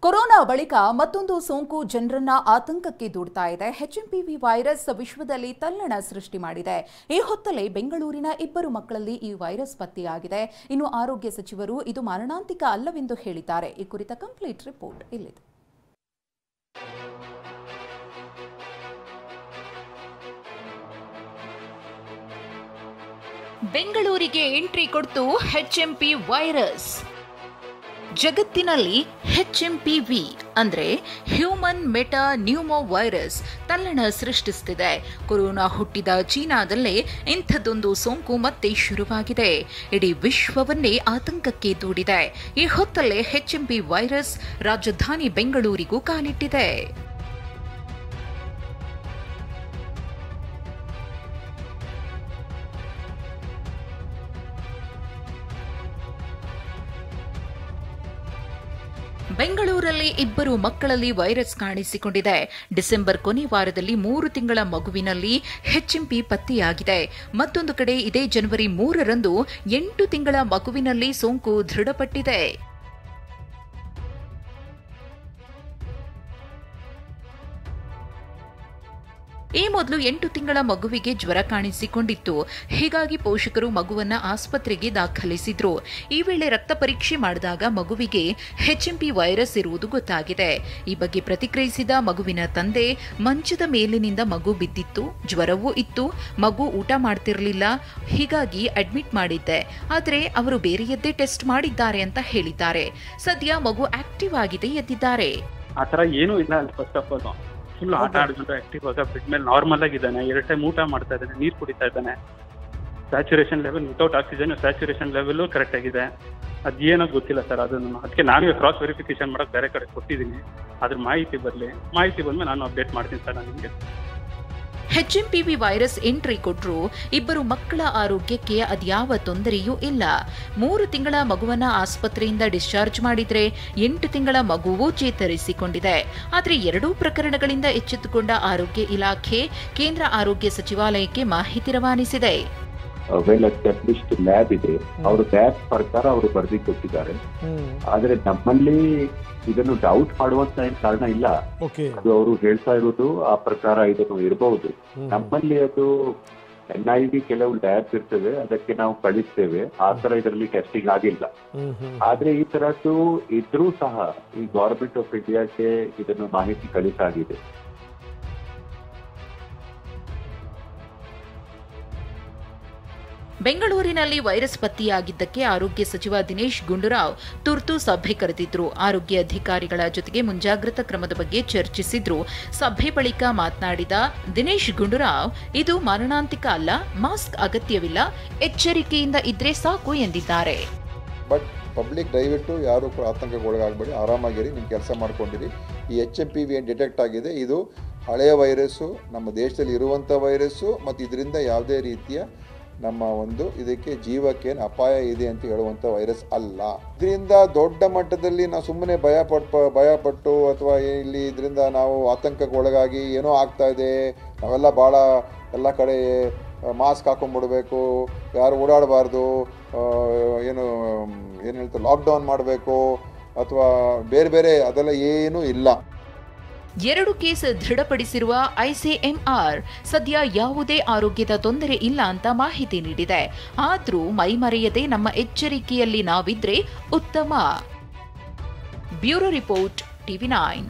Corona ಬಳಿಕ ಮತ್ತೊಂದು ಸೋಂಕು ಜನರನ್ನ ಆತಂಕಕ್ಕೆ ದೂಡ್ತಾ ಇದೆ. HMPV ವೈರಸ್ ವಿಶ್ವದಲ್ಲಿ ತಲ್ಲಣ ಸೃಷ್ಟಿ ಮಾಡಿದೆ. ಈ ಹೊತ್ತಲ್ಲೇ ಬೆಂಗಳೂರಿನ 2 ಮಕ್ಕಳಲ್ಲಿ ಈ ವೈರಸ್ ಪತ್ತೆಯಾಗಿದೆ. ಇನ್ನು ಆರೋಗ್ಯ ಸಚಿವರು ಇದು ಮಾರಣಾಂತಿಕ ಅಲ್ಲವೆಂದು ಹೇಳಿದ್ದಾರೆ. ಈ ಕುರಿತ ಕಂಪ್ಲೀಟ್ ರಿಪೋರ್ಟ್ ಇಲ್ಲಿದೆ. ಬೆಂಗಳೂರಿಗೆ ಎಂಟ್ರಿ ಕೊಡ್ತು HMP ವೈರಸ್. ಜಗತ್ತಿನಲ್ಲಿ HMPV ಅಂದ್ರೆ ಹ್ಯೂಮನ್ ಮೆಟಾ ನ್ಯೂಮೋ ವೈರಸ್ ತಲ್ಲಣ ಸೃಷ್ಟಿಸುತ್ತಿದೆ. ಕೊರೋನಾ ಹುಟ್ಟಿದ ಚೀನಾದಲ್ಲೇ ಇಂಥದ್ದೊಂದು ಸೋಂಕು ಮತ್ತೆ ಶುರುವಾಗಿದೆ. ಇಡೀ ವಿಶ್ವವನ್ನೇ ಆತಂಕಕ್ಕೆ ದೂಡಿದೆ. ಈ ಹೊತ್ತಲ್ಲೇ HMP ವೈರಸ್ ರಾಜಧಾನಿ ಬೆಂಗಳೂರಿಗೂ ಕಾಲಿಟ್ಟಿದೆ. ಬೆಂಗಳೂರಲ್ಲಿ 2 ಮಕ್ಕಳಲ್ಲಿ ವೈರಸ್ ಕಾಣಿಸಿಕೊಂಡಿದೆ. ಡಿಸೆಂಬರ್ ಕೊನೆ ವಾರದಲ್ಲಿ 3 ತಿಂಗಳ ಮಗುವಿನಲ್ಲಿ HMP ಪತ್ತೆಯಾಗಿದೆ. ಮತ್ತೊಂದು ಕಡೆ ಇದೇ ಜನವರಿ 3ರಂದು 8 ತಿಂಗಳ ಮಗುವಿನಲ್ಲಿ ಸೋಂಕು ದೃಢಪಟ್ಟಿದೆ. ಈ ಮೊದಲು 8 ತಿಂಗಳ ಮಗುವಿಗೆ ಜ್ವರ ಕಾಣಿಸಿಕೊಂಡಿತ್ತು. ಹೀಗಾಗಿ ಪೋಷಕರು ಮಗುವನ್ನ ಆಸ್ಪತ್ರೆಗೆ ದಾಖಲಿಸಿದ್ರು. ಈ ವೇಳೆ ರಕ್ತ ಪರೀಕ್ಷೆ ಮಾಡಿದಾಗ ಮಗುವಿಗೆ HMP ವೈರಸ್ ಇರುವುದು ಗೊತ್ತಾಗಿದೆ. ಈ ಬಗ್ಗೆ ಪ್ರತಿಕ್ರಿಯಿಸಿದ ಮಗುವಿನ ತಂದೆ, ಮಂಚದ ಮೇಲಿನಿಂದ ಮಗು ಬಿದ್ದಿತ್ತು, ಜ್ವರವೂ ಇತ್ತು, ಮಗು ಊಟ ಮಾಡ್ತಿರ್ಲಿಲ್ಲ, ಹೀಗಾಗಿ ಅಡ್ಮಿಟ್ ಮಾಡಿದ್ದೆ. ಆದರೆ ಅವರು ಬೇರೆಯದ್ದೇ ಟೆಸ್ಟ್ ಮಾಡಿದ್ದಾರೆ ಅಂತ ಹೇಳಿದ್ದಾರೆ. ಸದ್ಯ ಮಗು ಆಕ್ಟಿವ್ ಆಗಿದೆ ಎಂದಿದ್ದಾರೆ. ಆ ಥರ ಏನೂ ಇಲ್ಲ. ಫಸ್ಟ್ ಆಫ್ ಆಲ್ ಫುಲ್ ಆಟ ಆಡ್ಕೊಂಡು ಆಕ್ಟಿವ್ ಆಗ ಬೆಡ್ ಮೇಲೆ ನಾರ್ಮಲ್ ಆಗಿದ್ದಾನೆ. 2 ಟೈಮ್ ಊಟ ಮಾಡ್ತಾ ಇದ್ದಾನೆ, ನೀರು ಕುಡಿತಾ ಇದ್ದಾನೆ. Saturation level without oxygen saturation level correct ಆಗಿದೆ. ಅದೇನೋ ಗೊತ್ತಿಲ್ಲ ಸರ್. ಅದನ್ನು ಅದಕ್ಕೆ ನಾವೇ ಕ್ರಾಸ್ ವೆರಿಫಿಕೇಶನ್ ಮಾಡೋಕೆ ಬೇರೆ ಕಡೆ ಕೊಟ್ಟಿದ್ದೀನಿ. ಅದ್ರ ಮಾಹಿತಿ ಬಂದ್ಮೇಲೆ ನಾನು ಅಪ್ಡೇಟ್ ಮಾಡ್ತೀನಿ ಸರ್. ನಾನು ನಿಮಗೆ HMPV ವೈರಸ್ ಎಂಟ್ರಿ ಕೊಟ್ಟರು 2 ಮಕ್ಕಳ ಆರೋಗ್ಯಕ್ಕೆ ಅದ್ಯಾವ ತೊಂದರೆಯೂ ಇಲ್ಲ. 3 ತಿಂಗಳ ಮಗುವನ್ನ ಆಸ್ಪತ್ರೆಯಿಂದ ಡಿಸ್ಚಾರ್ಜ್ ಮಾಡಿದ್ರೆ 8 ತಿಂಗಳ ಮಗುವೂ ಚೇತರಿಸಿಕೊಂಡಿದೆ. ಆದರೆ 2 ಪ್ರಕರಣಗಳಿಂದ ಎಚ್ಚೆತ್ತುಕೊಂಡ ಆರೋಗ್ಯ ಇಲಾಖೆ ಕೇಂದ್ರ ಆರೋಗ್ಯ ಸಚಿವಾಲಯಕ್ಕೆ ಮಾಹಿತಿ ರವಾನಿಸಿದೆ. ವೆಲ್ ಎಸ್ಟಾಬ್ಲಿಷ್ಡ್ ಲ್ಯಾಬ್ ಇದೆ, ಅವರು ಲ್ಯಾಬ್ ಪ್ರಕಾರ ಅವರು ವರದಿ ಕೊಟ್ಟಿದ್ದಾರೆ. ಆದ್ರೆ ನಮ್ಮಲ್ಲಿ ಇದನ್ನು ಡೌಟ್ ಮಾಡುವಂತ ಏನ್ ಕಾರಣ ಇಲ್ಲ. ಅದು ಅವರು ಹೇಳ್ತಾ ಇರೋದು ಆ ಪ್ರಕಾರ ಇದನ್ನು ಇರಬಹುದು. ನಮ್ಮಲ್ಲಿ ಅದು NIV ಕೆಲವು ಲ್ಯಾಬ್ ಇರ್ತವೆ, ಅದಕ್ಕೆ ನಾವು ಕಳಿಸ್ತೇವೆ. ಆ ತರ ಇದರಲ್ಲಿ ಟೆಸ್ಟಿಂಗ್ ಆಗಿಲ್ಲ. ಆದ್ರೆ ಈ ತರದ್ದು ಇದ್ರೂ ಸಹ ಈ ಗವರ್ಮೆಂಟ್ ಆಫ್ ಇಂಡಿಯಾಕ್ಕೆ ಇದನ್ನು ಮಾಹಿತಿ ಕಳಿಸಾಗಿದೆ. ಬೆಂಗಳೂರಿನಲ್ಲಿ ವೈರಸ್ ಪತ್ತೆಯಾಗಿದ್ದಕ್ಕೆ ಆರೋಗ್ಯ ಸಚಿವ ದಿನೇಶ್ ಗುಂಡೂರಾವ್ ತುರ್ತು ಸಭೆ ಕರೆದಿದ್ರು. ಆರೋಗ್ಯ ಅಧಿಕಾರಿಗಳ ಜೊತೆಗೆ ಮುಂಜಾಗ್ರತಾ ಕ್ರಮದ ಬಗ್ಗೆ ಚರ್ಚಿಸಿದ್ರು. ಸಭೆ ಬಳಿಕ ಮಾತನಾಡಿದ ದಿನೇಶ್ ಗುಂಡೂರಾವ್, ಇದು ಮಾರಣಾಂತಿಕ ಅಲ್ಲ, ಮಾಸ್ಕ್ ಅಗತ್ಯವಿಲ್ಲ, ಎಚ್ಚರಿಕೆಯಿಂದ ಇದ್ರೆ ಸಾಕು ಎಂದಿದ್ದಾರೆ. ಬಟ್ ಪಬ್ಲಿಕ್ ದಯವಿಟ್ಟು ಯಾರು ಆತಂಕಕ್ಕೊಳಗಾಗಬೇಡಿ, ಆರಾಮಾಗಿರಿ, ನಿಮ್ಮ ಕೆಲಸ ಮಾಡ್ಕೊಂಡಿರಿ. ಈ HMPV ಏನು ಡಿಟೆಕ್ಟ್ ಆಗಿದೆ, ಇದು ಹಳೆಯ ವೈರಸ್ಸು, ನಮ್ಮ ದೇಶದಲ್ಲಿ ಇರುವಂಥ ವೈರಸ್ಸು, ಮತ್ತು ಇದರಿಂದ ಯಾವುದೇ ರೀತಿಯ ನಮ್ಮ ಇದಕ್ಕೆ ಜೀವಕ್ಕೇನು ಅಪಾಯ ಇದೆ ಅಂತ ಹೇಳುವಂಥ ವೈರಸ್ ಅಲ್ಲ. ಇದರಿಂದ ದೊಡ್ಡ ಮಟ್ಟದಲ್ಲಿ ನಾವು ಸುಮ್ಮನೆ ಭಯಪಟ್ಟು ಅಥವಾ ಇಲ್ಲಿ ಇದರಿಂದ ನಾವು ಆತಂಕಕ್ಕೆ ಒಳಗಾಗಿ ಏನೋ ಆಗ್ತಾ ಇದೆ, ನಾವೆಲ್ಲ ಭಾಳ ಎಲ್ಲ ಕಡೆ ಮಾಸ್ಕ್ ಹಾಕೊಂಡ್ಬಿಡ್ಬೇಕು, ಯಾರು ಓಡಾಡಬಾರ್ದು, ಏನು ಹೇಳ್ತಾರೆ ಲಾಕ್ಡೌನ್ ಮಾಡಬೇಕು ಅಥವಾ ಬೇರೆ ಅದೆಲ್ಲ ಏನೂ ಇಲ್ಲ. 2 ಕೇಸ್ ದೃಢಪಡಿಸಿರುವ ICMR ಸದ್ಯ ಯಾವುದೇ ಆರೋಗ್ಯದ ತೊಂದರೆ ಇಲ್ಲ ಅಂತ ಮಾಹಿತಿ ನೀಡಿದೆ. ಆದ್ರೂ ಮೈಮರೆಯದೆ ನಮ್ಮ ಎಚ್ಚರಿಕೆಯಲ್ಲಿ ನಾವಿದ್ರೆ ಉತ್ತಮ. Bureau report, TV9.